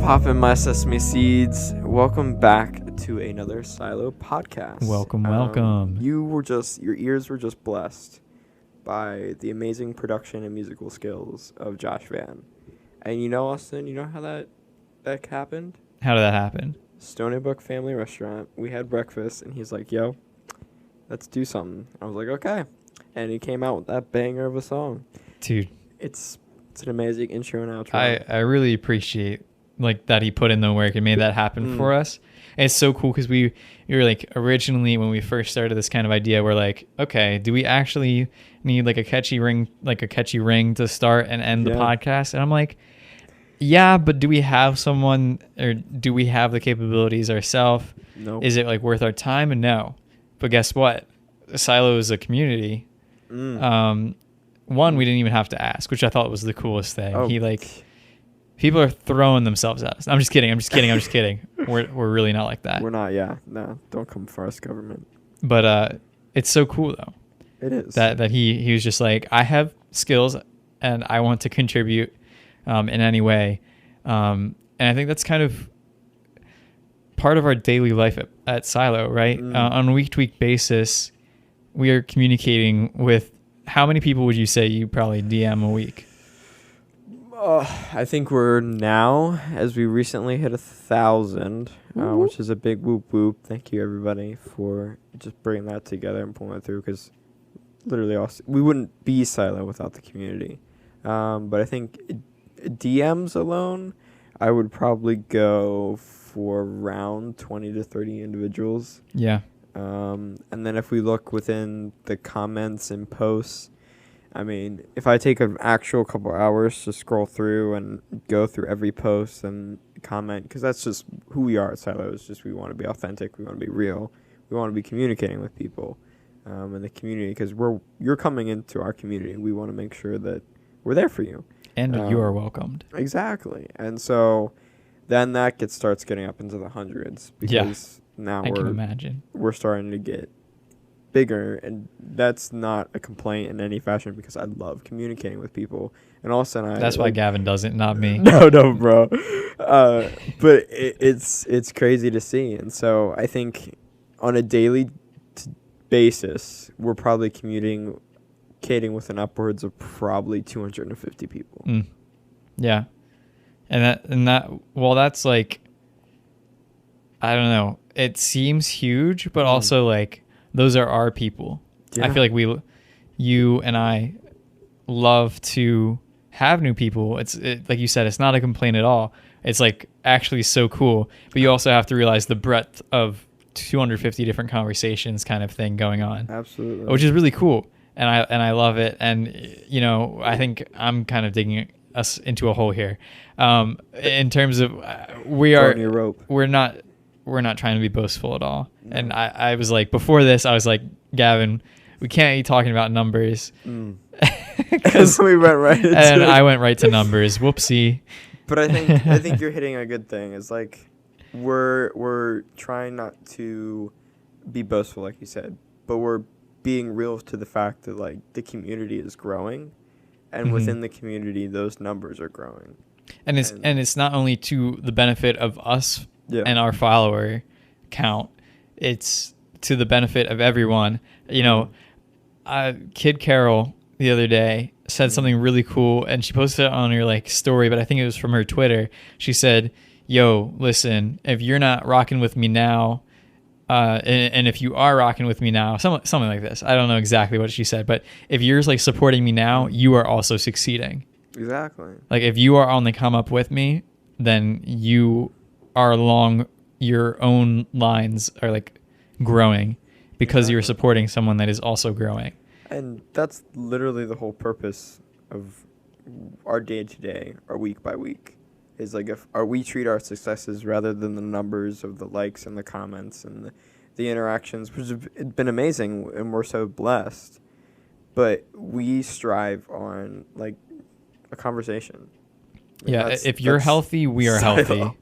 Popping my sesame seeds. Welcome back to another Silo podcast. Welcome. Your ears were just blessed by the amazing production and musical skills of Josh Vann. And you know, Austin, you know how that happened? How did that happen? Stony Brook Family Restaurant. We had breakfast, and he's like, "Yo, let's do something." I was like, "Okay," and he came out with that banger of a song. Dude, It's an amazing intro and outro. I really appreciate like that he put in the work and made that happen for us. And it's so cool because we were like, originally when we first started this kind of idea, we're like, okay, do we actually need like a catchy ring to start and end the podcast? And I'm like, yeah, but do we have someone, or do we have the capabilities ourselves? Nope. Is it like worth our time? And no. But guess what? Silo is a community. One, we didn't even have to ask, which I thought was the coolest thing. Oh. People are throwing themselves at us. I'm just kidding. We're really not like that. We're not, no, don't come for us, government. But it's so cool though. It is. That he was just like, I have skills and I want to contribute in any way. And I think that's kind of part of our daily life at Silo, right? On a week-to-week basis, we are communicating with, how many people would you say you probably DM a week? I think we're now, as we recently hit 1,000, which is a big whoop whoop. Thank you, everybody, for just bringing that together and pulling it through, because literally we wouldn't be Silo without the community. But I think DMs alone, I would probably go for around 20 to 30 individuals. Yeah. And then if we look within the comments and posts, I mean, if I take an actual couple hours to scroll through and go through every post and comment, because that's just who we are at Silo. It's just we want to be authentic, we want to be real, we want to be communicating with people in the community, because you're coming into our community. We want to make sure that we're there for you. And you are welcomed. Exactly. And so then that starts getting up into the hundreds, because now I can imagine. We're starting to get bigger, and that's not a complaint in any fashion, because I love communicating with people. And also, that's why Gavin does it, not me. No, bro. But it's crazy to see. And so I think on a daily basis, we're probably communicating with an upwards of probably 250 people. Yeah. And that well, that's like, I don't know, it seems huge, but also like, those are our people. Yeah. I feel like you and I love to have new people. Like you said, it's not a complaint at all. It's like actually so cool. But you also have to realize the breadth of 250 different conversations kind of thing going on. Absolutely. Which is really cool. And I love it. And, you know, I think I'm kind of digging us into a hole here. In terms of we're not trying to be boastful at all. No. And I was like, before this, I was like, Gavin, we can't be talking about numbers. Because we went right into and I went right to numbers. Whoopsie. But I think you're hitting a good thing. It's like we're trying not to be boastful, like you said, but we're being real to the fact that like the community is growing, and within the community, those numbers are growing. And it's not only to the benefit of us and our follower count, it's to the benefit of everyone. You know, Kid Carol the other day said something really cool, and she posted it on her like story, but I think it was from her Twitter. She said, "Yo, listen, if you're not rocking with me now, and if you are rocking with me now," something like this. I don't know exactly what she said, but if you're like supporting me now, you are also succeeding. Exactly. Like if you are on the come up with me, then you are along your own lines are like growing, because you're supporting someone that is also growing. And that's literally the whole purpose of our day to day, our week by week, is like we treat our successes rather than the numbers of the likes and the comments and the interactions, which have been amazing, and we're so blessed. But we strive on like a conversation. Yeah, if you're healthy, we are healthy.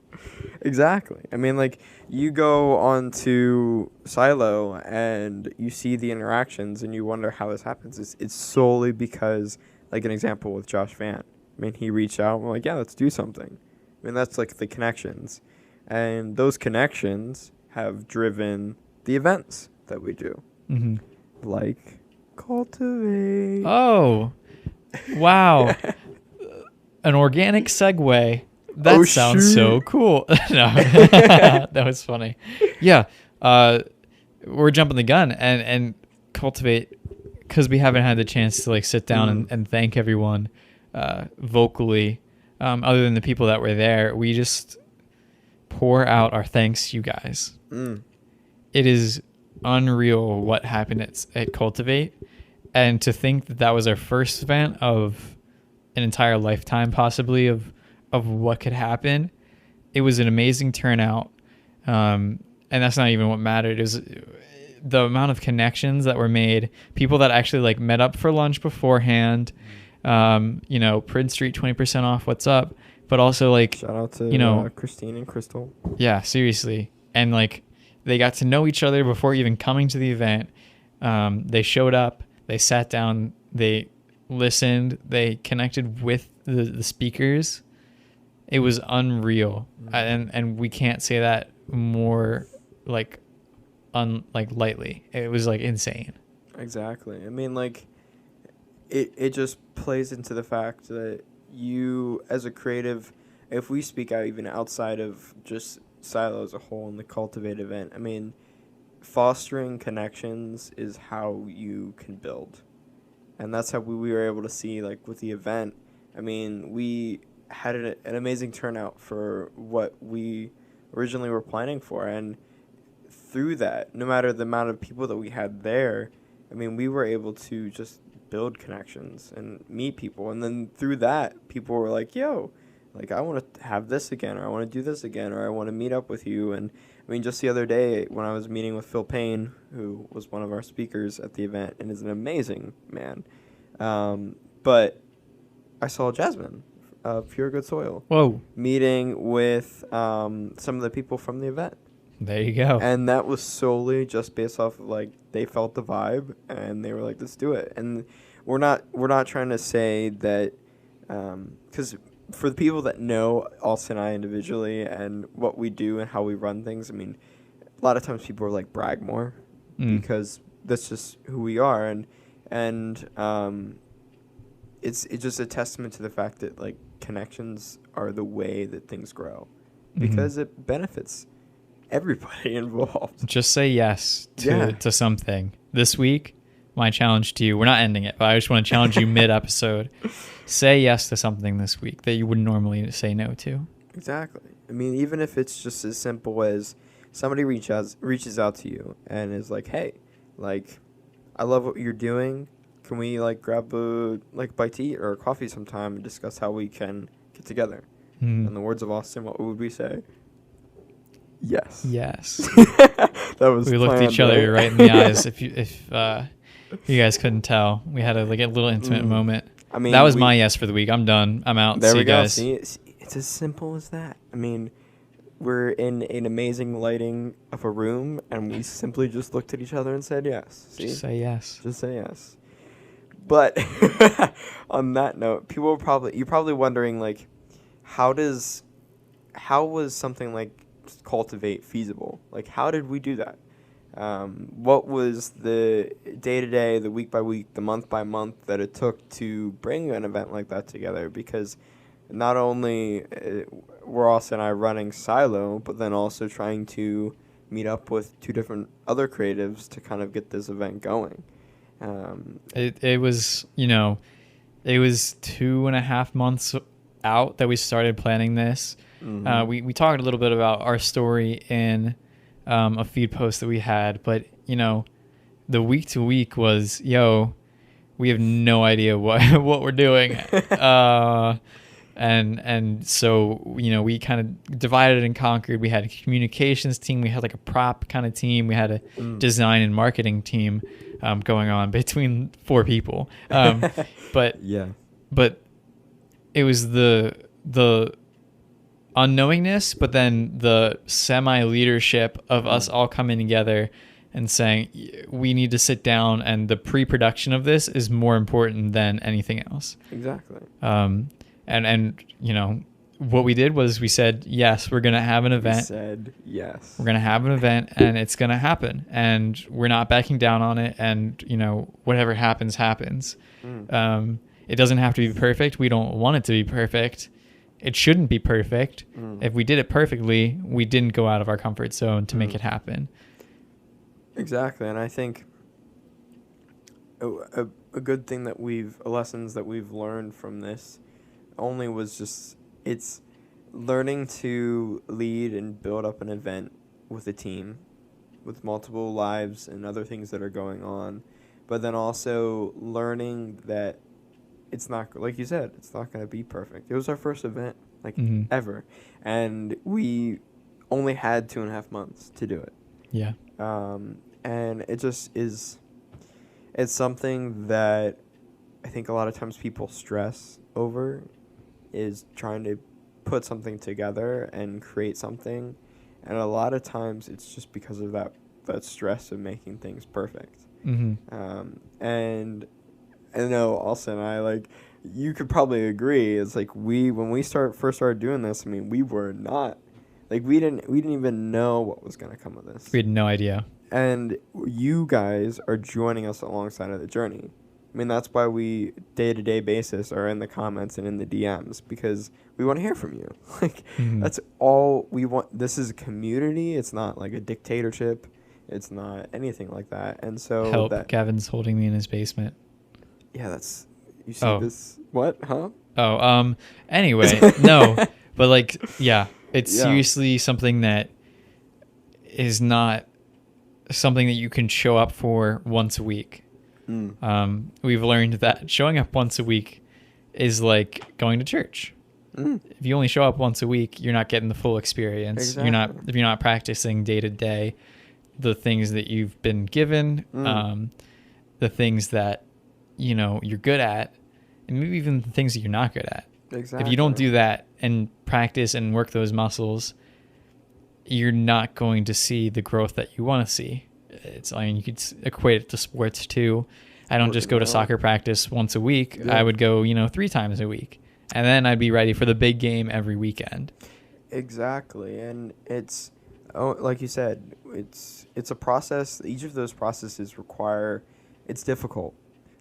Exactly. I mean, like, you go on to Silo and you see the interactions and you wonder how this happens. It's solely because, like an example with Josh Vann. I mean, he reached out and we're like, yeah, let's do something. I mean, that's like the connections. And those connections have driven the events that we do. Mm-hmm. Like Cultivate. Oh, wow. An organic segue. That sounds so cool. No, that was funny. Yeah. We're jumping the gun and Cultivate, because we haven't had the chance to like sit down and thank everyone vocally, other than the people that were there. We just pour out our thanks to you guys. It is unreal what happened at Cultivate, and to think that was our first event of an entire lifetime possibly of what could happen. It was an amazing turnout, and that's not even what mattered. It was the amount of connections that were made, people that actually like met up for lunch beforehand. Prince Street 20% off, what's up? But also like, shout out to Christine and Crystal. Yeah, seriously. And like they got to know each other before even coming to the event. They showed up, they sat down, they listened, they connected with the speakers. It was unreal. And we can't say that more like lightly. It was like insane. Exactly. I mean, like it just plays into the fact that you as a creative, if we speak out even outside of just Silo as a whole in the Cultivate event, I mean, fostering connections is how you can build. And that's how we were able to see, like, with the event. I mean, we had an amazing turnout for what we originally were planning for. And through that, no matter the amount of people that we had there, I mean, we were able to just build connections and meet people. And then through that, people were like, yo, like, I want to have this again, or I want to do this again, or I want to meet up with you. And I mean, just the other day when I was meeting with Phil Payne, who was one of our speakers at the event and is an amazing man, but I saw Jasmine of Pure Good Soil. Whoa. Meeting with some of the people from the event. There you go. And that was solely just based off of, like, they felt the vibe and they were like, let's do it. And we're not trying to say that, because for the people that know Austin and I individually and what we do and how we run things, I mean, a lot of times people are like, brag more because that's just who we are. And it's just a testament to the fact that, like, connections are the way that things grow because it benefits everybody involved. Just say yes to something. This week, my challenge to you, we're not ending it, but I just want to challenge you mid-episode. Say yes to something this week that you would normally say no to. Exactly. I mean, even if it's just as simple as somebody reaches out to you and is like, hey, like, I love what you're doing. Can we, like, grab a, like, bite to eat or a coffee sometime and discuss how we can get together? In the words of Austin, what would we say? Yes. Yes. That was we looked at each other right in the eyes. If you guys couldn't tell, we had a little intimate moment. I mean, that was my yes for the week. I'm done. I'm out. There See we you go. guys. See, it's as simple as that. I mean, we're in an amazing lighting of a room, and we simply just looked at each other and said yes. See? Just say yes. Just say yes. But on that note, you're probably wondering, like, how was something like Cultivate feasible? Like, how did we do that? What was the day-to-day, the week-by-week, the month-by-month that it took to bring an event like that together? Because not only were Austin and I running Silo, but then also trying to meet up with two different other creatives to kind of get this event going. It was 2.5 months out that we started planning this. We talked a little bit about our story in a feed post that we had, but the week to week was, we have no idea what we're doing. And so, we kind of divided and conquered. We had a communications team. We had like a prop kind of team. We had a design and marketing team going on between 4 people. But it was the unknowingness, but then the semi-leadership of us all coming together and saying, we need to sit down, and the pre-production of this is more important than anything else. Exactly. And what we did was we said, yes, we're going to have an event. We said yes. We're going to have an event, and it's going to happen. And we're not backing down on it. And, whatever happens, happens. It doesn't have to be perfect. We don't want it to be perfect. It shouldn't be perfect. If we did it perfectly, we didn't go out of our comfort zone to make it happen. Exactly. And I think a good thing lessons that we've learned from this only was just, it's learning to lead and build up an event with a team with multiple lives and other things that are going on, but then also learning that it's not, like you said, it's not going to be perfect. It was our first event, ever, and we only had 2.5 months to do it. Yeah. And it just is, it's something that I think a lot of times people stress over, is trying to put something together and create something, and a lot of times it's just because of that stress of making things perfect. And I know Austin and I, you could probably agree, it's when we first started doing this, I mean, we were not, we didn't even know what was going to come of this. We had no idea. And you guys are joining us alongside of the journey. I mean, that's why we, day-to-day basis, are in the comments and in the DMs, because we want to hear from you. That's all we want. This is a community. It's not like a dictatorship. It's not anything like that. And so help, Gavin's holding me in his basement. Yeah, that's, you see this, what, huh? Anyway, no, but it's seriously something that is not something that you can show up for once a week. We've learned that showing up once a week is like going to church. If you only show up once a week, you're not getting the full experience. Exactly. If you're not practicing day to day the things that you've been given, the things that you're good at, and maybe even the things that you're not good at. Exactly. If you don't do that and practice and work those muscles, you're not going to see the growth that you want to see. You could equate it to sports too. I don't just go to soccer practice once a week. Yeah. I would go, 3 times a week. And then I'd be ready for the big game every weekend. Exactly. And it's, like you said, it's a process. Each of those processes it's difficult.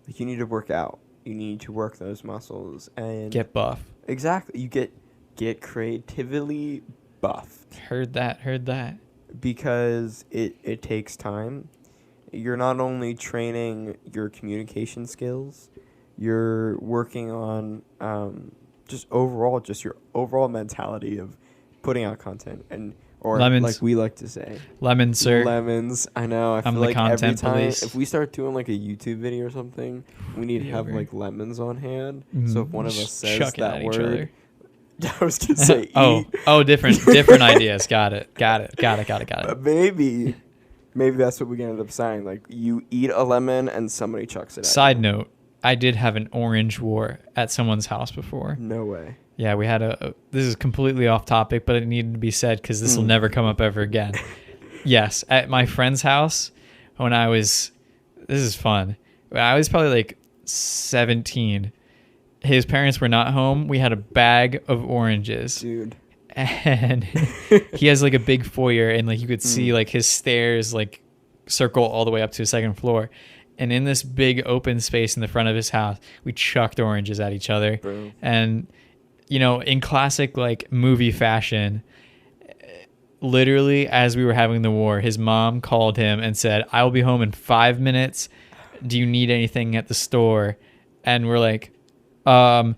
You need to work out. You need to work those muscles and get buff. Exactly. You get creatively buffed. Heard that. Because it takes time. You're not only training your communication skills, you're working on your overall mentality of putting out content, or lemons. Like we like to say, lemons, sir. Lemons. I know. I feel like every time if we start doing like a YouTube video or something, we need to have like lemons on hand. So if one of us says that word, I was gonna say different ideas. Got it. But maybe that's what we ended up saying. Like, you eat a lemon and somebody chucks it at Side note, I did have an orange war at someone's house before. No way. Yeah, we had this is completely off topic, but it needed to be said because this will never come up ever again. Yes, at my friend's house this is fun. When I was probably like 17, his parents were not home. We had a bag of oranges. Dude. And he has like a big foyer, and like you could see like his stairs like circle all the way up to the second floor. And in this big open space in the front of his house, we chucked oranges at each other. Bro. And, in classic like movie fashion, literally as we were having the war, his mom called him and said, "I will be home in 5 minutes. Do you need anything at the store?" And we're like, and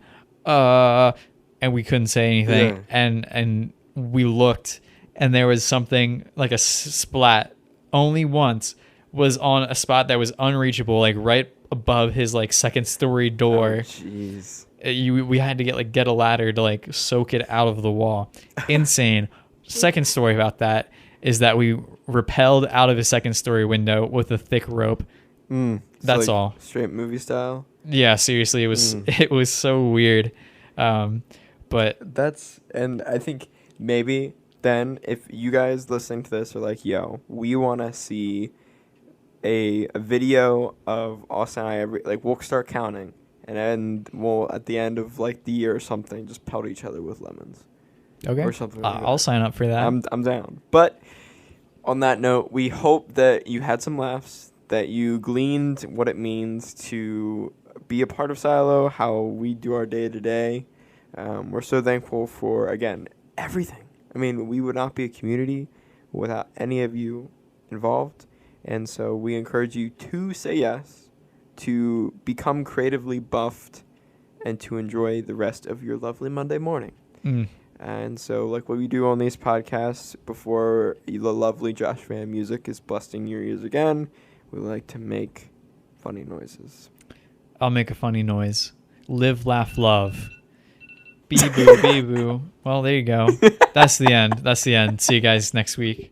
we couldn't say anything. Yeah. And we looked, and there was something like a splat only once was on a spot that was unreachable, like right above his like second story door. Jeez. We had to get a ladder to like soak it out of the wall. Insane. Second story about that is that we rappelled out of his second story window with a thick rope. That's all. Straight movie style. Yeah, seriously, it was so weird. But and I think maybe then if you guys listening to this are like, yo, we want to see a video of Austin and I we'll start counting, and then we'll at the end of like the year or something, just pelt each other with lemons. Okay. Or something. Like I'll sign up for that. I'm down. But on that note, we hope that you had some laughs, that you gleaned what it means to be a part of Silo, how we do our day to day. We're so thankful for, again, everything. I mean, we would not be a community without any of you involved. And so we encourage you to say yes, to become creatively buffed, and to enjoy the rest of your lovely Monday morning. And so, like what we do on these podcasts, before the lovely Josh Vann music is busting your ears again, we like to make funny noises. I'll make a funny noise. Live, laugh, love. Bee boo, bee boo. Well, there you go. That's the end. See you guys next week.